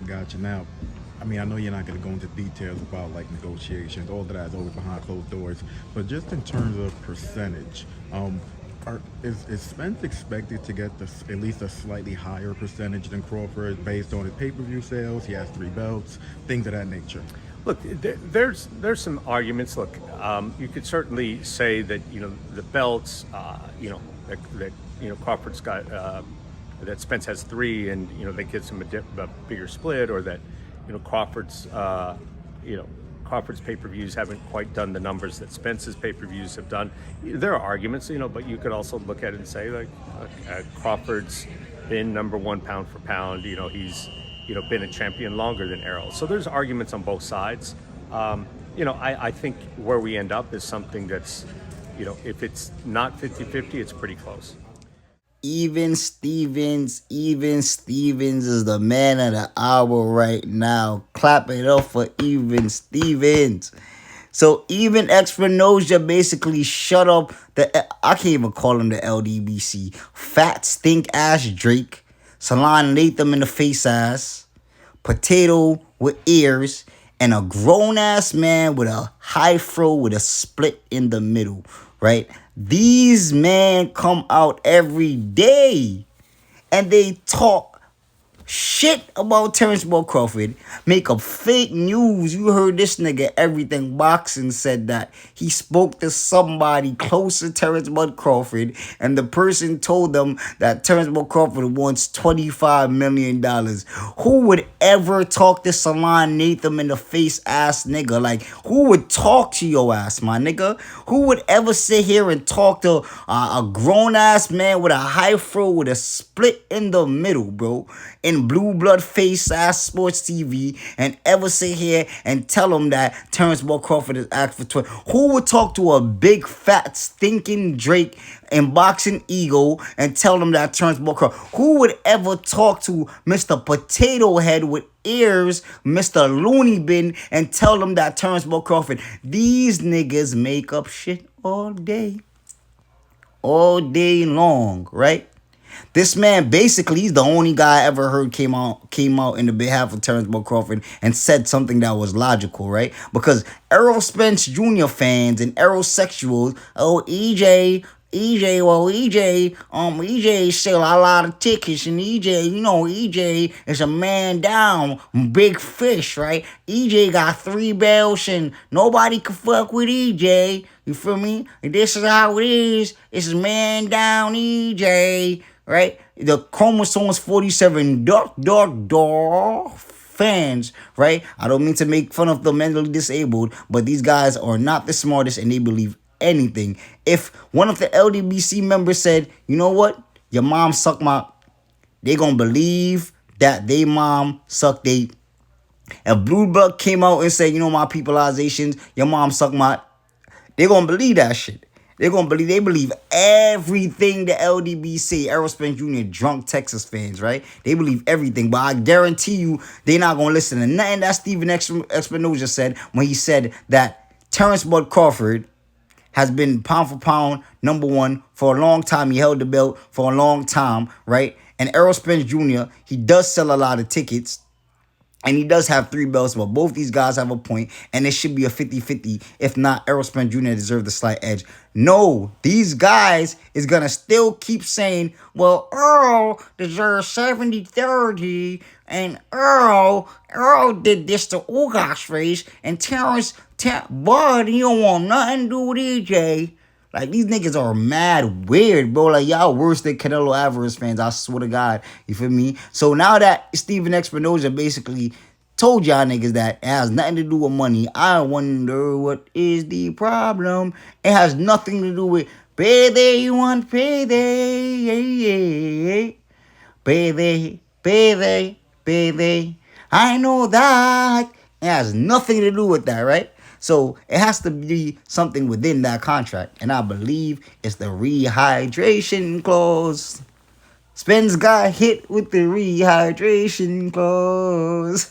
gotcha. Now, I mean, I know you're not going to go into details about like negotiations. All of that is always behind closed doors. But just in terms of percentage, is Spence expected to get at least a slightly higher percentage than Crawford based on his pay-per-view sales? He has three belts, things of that nature. Look, there's some arguments. Look, you could certainly say that the belts, that Crawford's got, that Spence has three, and that gives him a bigger split, or that Crawford's Crawford's pay-per-views haven't quite done the numbers that Spence's pay-per-views have done. There are arguments, but you could also look at it and say like Crawford's been number one pound for pound. He's been a champion longer than Errol. So there's arguments on both sides. I think where we end up is something that's, if it's not 50-50, it's pretty close. Even Stevens is the man of the hour right now. Clap it up for Even Stevens. So Even Espinosa basically shut up I can't even call him the LDBC. Fat stink ass Drake. Salon Latham in the face ass. Potato with ears. And a grown ass man with a high fro with a split in the middle. Right? These men come out every day and they talk shit about Terrence Bud Crawford, make up fake news. You heard this nigga Everything Boxing said that he spoke to somebody close to Terrence Bud Crawford, and the person told them that Terrence Bud Crawford wants $25 million. Who would ever talk to Salon Nathan in the face ass nigga? Like, who would talk to your ass, my nigga? Who would ever sit here and talk to a grown ass man with a high fro with a split in the middle, bro? In blue blood face ass sports TV, and ever sit here and tell him that Terrence Bud Crawford is asked for 20? Who would talk to a big fat stinking Drake in boxing ego and tell him that Terrence Bud Crawford? Who would ever talk to Mr. Potato Head with ears, Mr. Looney Bin, and tell him that Terrence Bud Crawford? These niggas make up shit all day long, right? This man, basically, he's the only guy I ever heard came out in the behalf of Terrence Bud Crawford and said something that was logical, right? Because Errol Spence Jr. fans and Errol sexuals, EJ sell a lot of tickets, and EJ is a man down, big fish, right? EJ got 3 belts, and nobody can fuck with EJ. You feel me? And this is how it is. It's man down, EJ. Right? The Chromosomes 47 dark fans, right? I don't mean to make fun of the mentally disabled, but these guys are not the smartest and they believe anything. If one of the LDBC members said, you know what? Your mom sucked my... They gonna believe that they mom sucked they... If Blue Blood came out and said, my peopleizations, your mom sucked my... They gonna believe that shit. They believe everything the LDB say. Errol Spence Jr. drunk Texas fans, right? They believe everything, but I guarantee you they not gonna listen to nothing that Steven Espinosa said when he said that Terrence Bud Crawford has been pound for pound number one for a long time. He held the belt for a long time, right? And Errol Spence Jr., he does sell a lot of tickets. And he does have 3 belts, but both these guys have a point, and it should be a 50-50. If not, Errol Spence Jr. deserves the slight edge. No, these guys is going to still keep saying, well, Earl deserves 70-30, and Earl did this to Ugas face, and Bud, he don't want nothing to do with EJ. Like, these niggas are mad weird, bro. Like, y'all worse than Canelo Alvarez fans, I swear to God. You feel me? So now that Steven Espinosa basically told y'all niggas that it has nothing to do with money, I wonder what is the problem. It has nothing to do with payday, you want payday. Payday. I know that. It has nothing to do with that, right? So it has to be something within that contract. And I believe it's the rehydration clause. Spence got hit with the rehydration clause.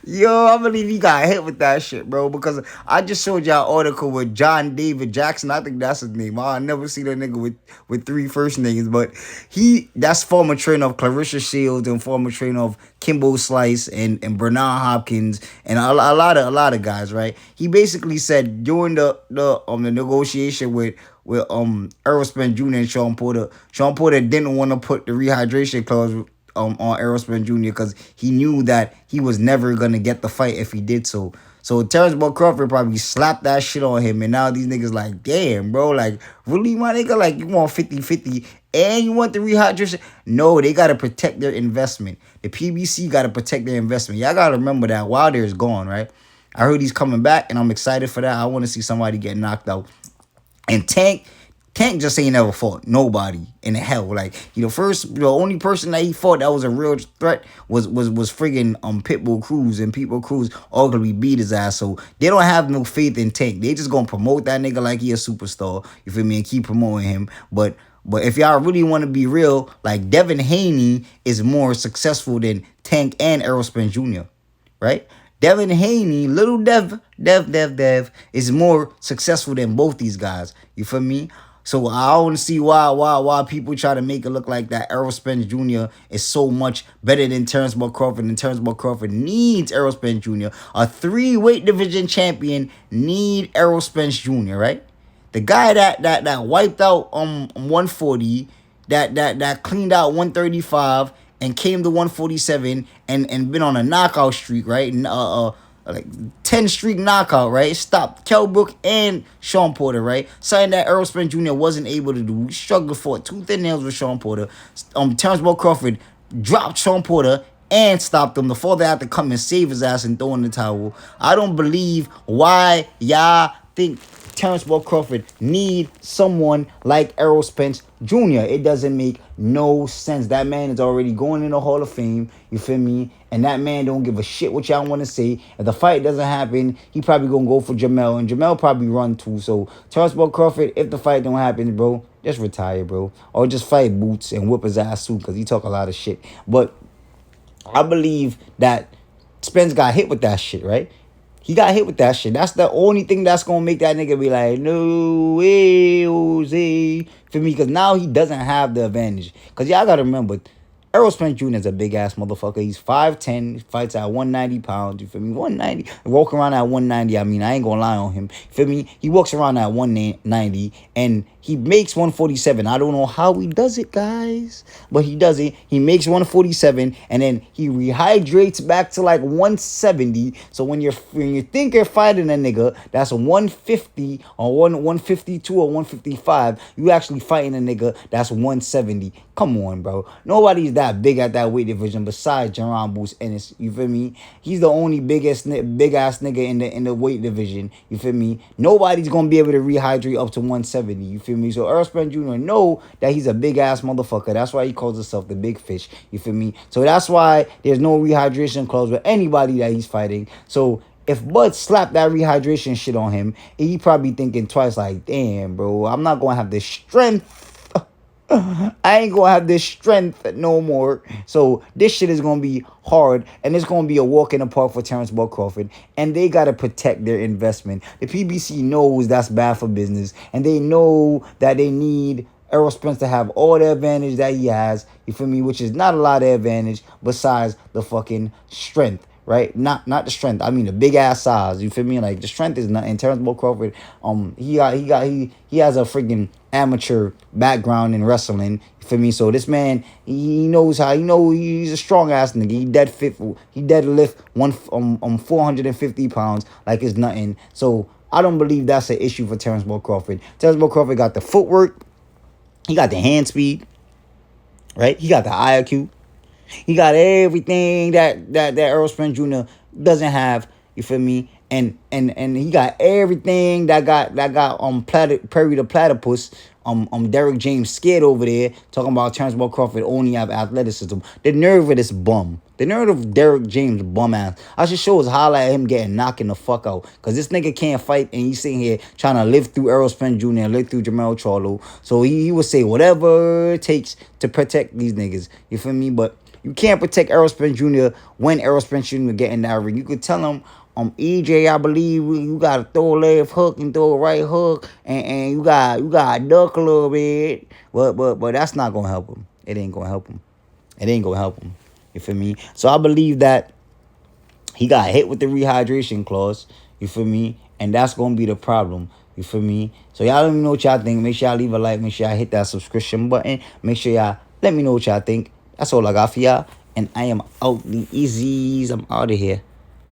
Yo, I believe he got hit with that shit, bro. Because I just showed y'all an article with John David Jackson. I think that's his name. I never seen a nigga with three first names, but that's former trainer of Clarissa Shields and former trainer of Kimbo Slice and Bernard Hopkins and a lot of guys, right? He basically said during the negotiation with Errol Spence Jr. and Sean Porter didn't want to put the rehydration clause on Errol Spence Jr. because he knew that he was never gonna get the fight if he did so. So Terrence Bud Crawford probably slapped that shit on him, and now these niggas like, damn, bro, like, really, my nigga? Like, you want 50-50 and you want the rehydration? No, they gotta protect their investment. The PBC gotta protect their investment. Y'all gotta remember that Wilder is gone, right? I heard he's coming back, and I'm excited for that. I want to see somebody get knocked out. And Tank just ain't never fought nobody in hell. Like, the only person that he fought that was a real threat was friggin' Pitbull Cruz, and Pitbull Cruz ugly beat his ass. So they don't have no faith in Tank. They just gonna promote that nigga like he a superstar. You feel me? And keep promoting him. But if y'all really want to be real, like, Devin Haney is more successful than Tank and Errol Spence Jr., right? Devin Haney, little Dev, is more successful than both these guys. You feel me? So I don't see why people try to make it look like that Errol Spence Jr. is so much better than Terrence Bud Crawford, and Terrence Bud Crawford needs Errol Spence Jr. A 3-weight division champion need Errol Spence Jr., right? The guy that wiped out 140, that cleaned out 135 and came to 147 and been on a knockout streak, right? Like 10 streak knockout, right? Stopped Kell Brook and Sean Porter, right? Something that Errol Spence Jr. wasn't able to do. He struggled for tooth and nails with Sean Porter. Terrence Bud Crawford dropped Sean Porter and stopped him. The father had to come and save his ass and throw in the towel. I don't believe why y'all think Terrence Bud Crawford need someone like Errol Spence Jr. It doesn't make no sense. That man is already going in the Hall of Fame. You feel me? And that man don't give a shit what y'all want to say. If the fight doesn't happen, he probably gonna go for Jamel, and Jamel probably run too. So Terrence Bud Crawford, if the fight don't happen, bro, just retire, bro, or just fight Boots and whip his ass too, because he talk a lot of shit. But I believe that Spence got hit with that shit, right? He got hit with that shit. That's the only thing that's going to make that nigga be like, no way, Jose. For me, because now he doesn't have the advantage. Because y'all got to remember, Errol Spence Jr. is a big-ass motherfucker. He's 5'10", fights at 190 pounds. You feel me? 190. Walk around at 190. I mean, I ain't going to lie on him. You feel me? He walks around at 190, and he makes 147. I don't know how he does it, guys, but he does it. He makes 147, and then he rehydrates back to like 170. So when you think you're fighting a nigga that's 150 or 152 or 155, you actually fighting a nigga that's 170. Come on, bro. Nobody's that big at that weight division besides Jaron Bruce Ennis. You feel me? He's the only big ass nigga in the weight division. You feel me? Nobody's gonna be able to rehydrate up to 170. You feel me? So Errol Spence Jr. know that he's a big ass motherfucker. That's why he calls himself the big fish. You feel me? So that's why there's no rehydration clause with anybody that he's fighting. So if Bud slapped that rehydration shit on him, he probably thinking twice, like, damn, bro, I'm not gonna have the strength. I ain't gonna have this strength no more. So this shit is gonna be hard, and it's gonna be a walk in the park for Terrence Bud Crawford. And they gotta protect their investment. The PBC knows that's bad for business, and they know that they need Errol Spence to have all the advantage that he has. You feel me? Which is not a lot of advantage besides the fucking strength. Right, not the strength. I mean the big ass size. You feel me? Like the strength is nothing. Terrence Bud Crawford, he has a freaking amateur background in wrestling. You feel me? So this man, he knows how. He's a strong ass nigga. He deadlift 450 pounds like it's nothing. So I don't believe that's an issue for Terrence Bud Crawford. Terrence Bud Crawford got the footwork. He got the hand speed. Right? He got the IQ. He got everything that Errol Spence Jr. doesn't have. You feel me? And he got everything that got Perry the Platypus, Derek James scared over there, talking about Terrence Bud Crawford only have athleticism. The nerve of this bum. The nerve of Derek James bum ass. I should show us highlight him getting knocking the fuck out. Because this nigga can't fight, and he's sitting here trying to live through Errol Spence Jr. and live through Jermell Charlo. So he would say whatever it takes to protect these niggas. You feel me? But You can't protect Errol Spence Jr. when Errol Spence Jr. get in that ring. You could tell him, EJ, I believe you gotta throw a left hook and throw a right hook, and you gotta duck a little bit. But that's not gonna help him. It ain't gonna help him. It ain't gonna help him. You feel me? So I believe that he got hit with the rehydration clause. You feel me? And that's gonna be the problem. You feel me? So y'all let me know what y'all think. Make sure y'all leave a like. Make sure y'all hit that subscription button. Make sure y'all let me know what y'all think. That's all I got for y'all. And I am out the easies. I'm out of here.